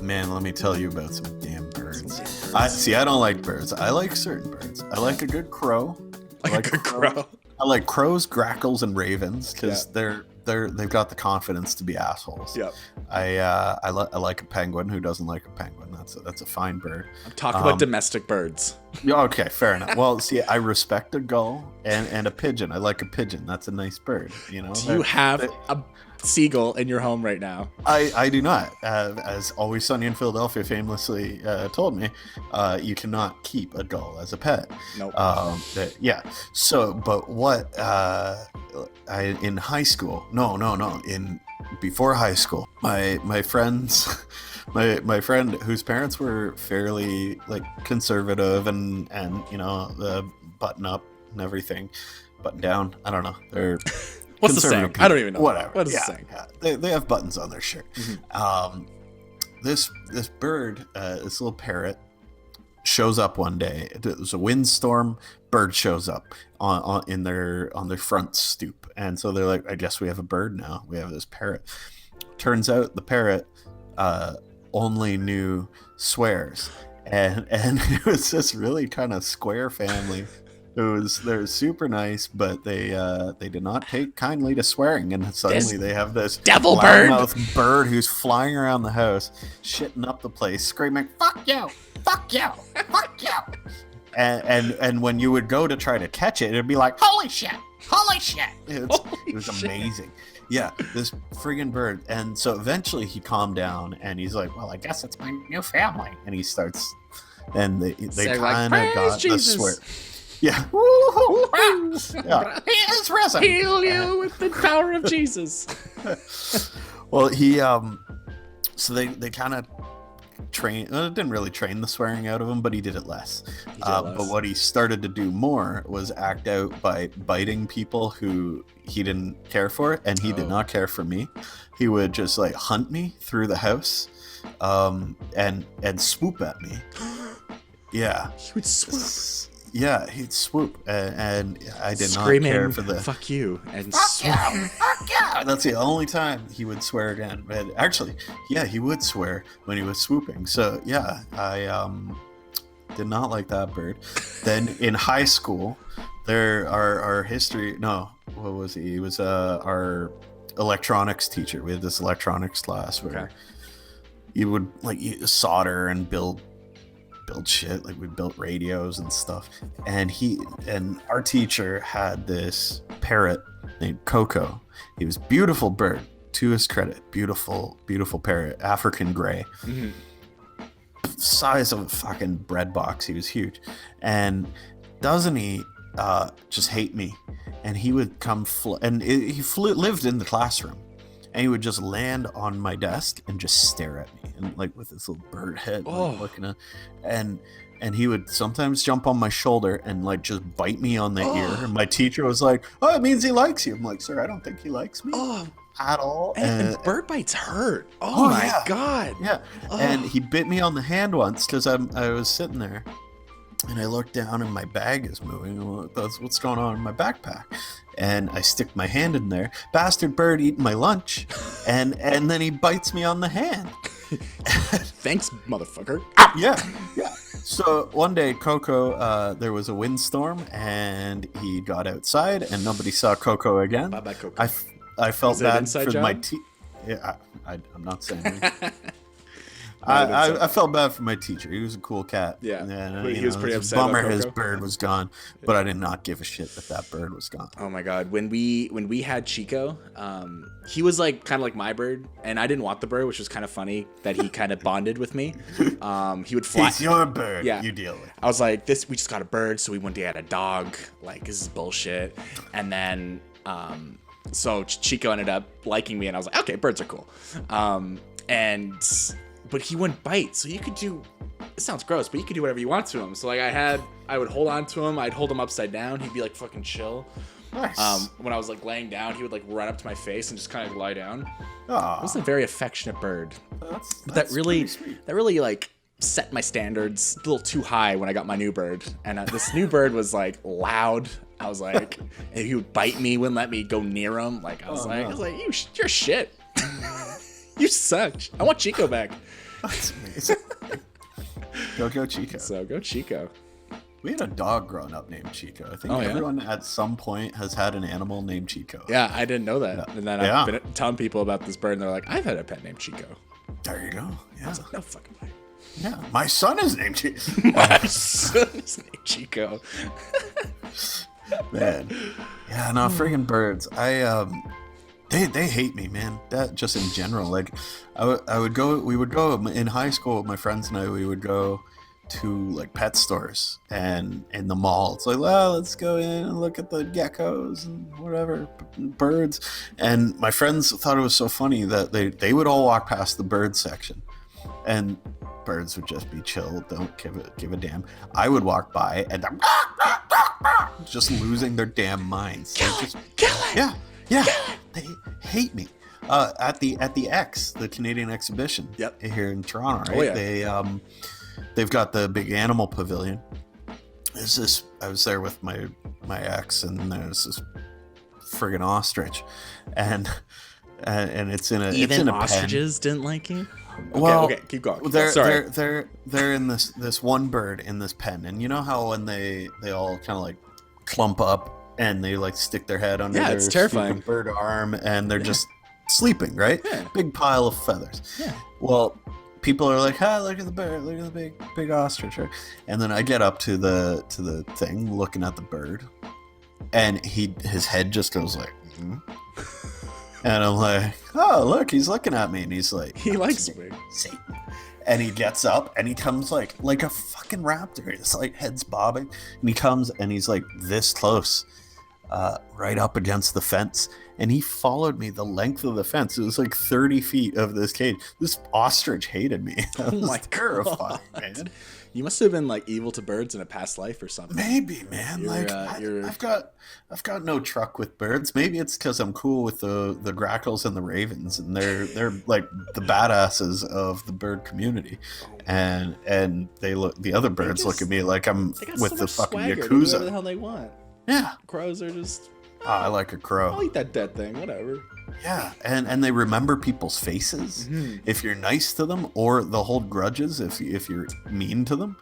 Man, let me tell you about some damn birds. I don't like birds. I like certain birds. I like a good crow. Like a good crow. I like crows, grackles, and ravens because they've got the confidence to be assholes. Yep. I like a penguin. Who doesn't like a penguin? That's a fine bird. I'm talking about domestic birds. Yeah, okay, fair enough. Well, see, I respect a gull and a pigeon. I like a pigeon. That's a nice bird. You know. Do you have a seagull in your home right now? I do not. As Always Sunny in Philadelphia famously told me, you cannot keep a gull as a pet. Nope. Yeah. So, but what? In high school? No. Before high school, my friends. My friend whose parents were fairly like conservative and button up and everything, button down. I don't know. They're what's the saying? People. I don't even know. Whatever. What is the saying? Yeah. They have buttons on their shirt. Mm-hmm. This bird, this little parrot, shows up one day. It was a windstorm. Bird shows up on their front stoop, and so they're like, I guess we have a bird now. We have this parrot. Turns out the parrot only knew swears, and it was this really kind of square family. They're super nice, but they did not take kindly to swearing, and suddenly they have this devil bird who's flying around the house, shitting up the place, screaming "fuck you, fuck you, fuck you," and when you would go to try to catch it, it'd be like holy shit, holy shit. It was amazing. Yeah, this friggin' bird. And so eventually he calmed down and he's like, well, I guess it's my new family. And he starts, and they kind of got Jesus. The swear. Yeah. Yeah. He is risen. Heal you with the power of Jesus. Well, he, so they kind of didn't really train the swearing out of him, but he did it less. But what he started to do more was act out by biting people who he didn't care for, and he did not care for me. He would just like hunt me through the house, and swoop at me. Yeah, he would swoop. Yeah, he'd swoop, and I did Screaming, not care for the fuck you and fuck you, fuck you. That's the only time he would swear again. But actually, yeah, he would swear when he was swooping. So yeah, I did not like that bird. Then in high school, our history. No, what was he? He was our electronics teacher. We had this electronics class where you would like solder and build shit. Like we built radios and stuff, and our teacher had this parrot named Coco. He was a beautiful bird, to his credit. Beautiful parrot, African gray. Mm-hmm. Size of a fucking bread box. He was huge. And doesn't he just hate me? And he would come lived in the classroom, and he would just land on my desk and just stare at me, and like with this little bird head, like, looking at, and he would sometimes jump on my shoulder and like just bite me on the ear. And my teacher was like, "Oh, it means he likes you." I'm like, "Sir, I don't think he likes me at all." And bird bites hurt. Oh my god. Yeah. And he bit me on the hand once because I was sitting there. And I look down and my bag is moving. That's what's going on in my backpack. And I stick my hand in there. Bastard bird eating my lunch. And then he bites me on the hand. Thanks, motherfucker. Yeah. So one day, Coco, there was a windstorm and he got outside and nobody saw Coco again. Bye-bye, Coco. I felt bad for my Yeah, I'm not saying that. I felt bad for my teacher. He was a cool cat. Yeah, and, he was pretty upset. Bummer his bird was gone, but I did not give a shit that bird was gone. Oh my god, when we had Chico, he was like kind of like my bird, and I didn't want the bird, which was kind of funny that he kind of bonded with me. He would fly. He's your bird. Yeah, you deal with. I was like, we just got a bird, so we one day had a dog. Like, this is bullshit. And then so Chico ended up liking me, and I was like, okay, birds are cool. But he wouldn't bite, so you could do, it sounds gross, but you could do whatever you want to him. So like I would hold on to him, I'd hold him upside down, he'd be like fucking chill. Nice. When I was like laying down, he would like run up to my face and just kind of lie down. Aww. It was a very affectionate bird. That's that really like set my standards a little too high when I got my new bird. And this new bird was like loud. I was like, and he would bite me, wouldn't let me go near him. Like I was like, you're shit. You sucked. I want Chico back. That's amazing. Go Chico. So go Chico. We had a dog growing up named Chico. I think Oh, yeah? everyone at some point has had an animal named Chico. Yeah, I didn't know that. Yeah. And then Yeah. I've been telling people about this bird, and they're like, I've had a pet named Chico. There you go. Yeah. No fucking way. Yeah. My son is named Chico. My son is named Chico. Man. Yeah, no, friggin' birds. They hate me, man. That just in general. Like we would go in high school, my friends and I, we would go to like pet stores and in the mall. It's like, well, let's go in and look at the geckos and whatever, birds. And my friends thought it was so funny that they would all walk past the bird section and birds would just be chill, don't give a damn. I would walk by and they're just losing their damn minds. Kill it! Yeah. They hate me. At the X, the Canadian exhibition. Yep. Here in Toronto, right? Oh, yeah. They've got the big animal pavilion. I was there with my ex, and there's this friggin' ostrich, and it's in a Even it's in a ostriches didn't like you? Well, okay, keep going. They're in this one bird in this pen, and you know how when they all kind of like clump up and they like stick their head under their it's terrifying bird arm, and they're just sleeping, right? Yeah. Big pile of feathers. Yeah. Well, people are like, "Ah, look at the bird! Look at the big ostrich!" Right? And then I get up to the thing, looking at the bird, and his head just goes like, and I'm like, "Oh, look, he's looking at me," and he's like, he likes me. Satan. And he gets up and he comes like a fucking raptor. It's like head's bobbing, and he comes and he's like this close, right up against the fence. And he followed me the length of the fence. It was like 30 feet of this cage. This ostrich hated me. That was terrifying, man. You must have been like evil to birds in a past life or something. Maybe, man. I've got no truck with birds. Maybe it's because I'm cool with the grackles and the ravens, and they're like the badasses of the bird community. And the other birds look at me like I'm with the fucking swagger. Yakuza. They do whatever the hell they want. Yeah. Crows are just. I like a crow. I'll eat that dead thing. Whatever. Yeah, and they remember people's faces if you're nice to them, or they'll hold grudges if you're mean to them.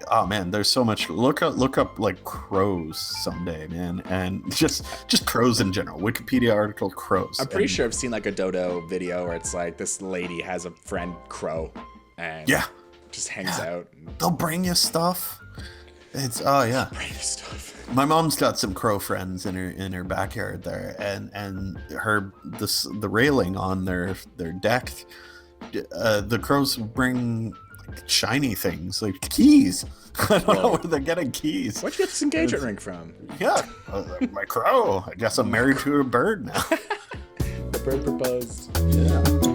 Oh man, there's so much. Look up like crows someday, man, and just crows in general. Wikipedia article crows. I'm pretty sure I've seen like a dodo video where it's like this lady has a friend crow, and just hangs out. They'll bring you stuff. It's bring you stuff. My mom's got some crow friends in her backyard there, and the railing on their deck, the crows bring like shiny things like keys. I don't know where they're getting keys. Where'd you get this engagement ring from? Yeah, my crow. I guess I'm married to a bird now. The bird proposed. Yeah.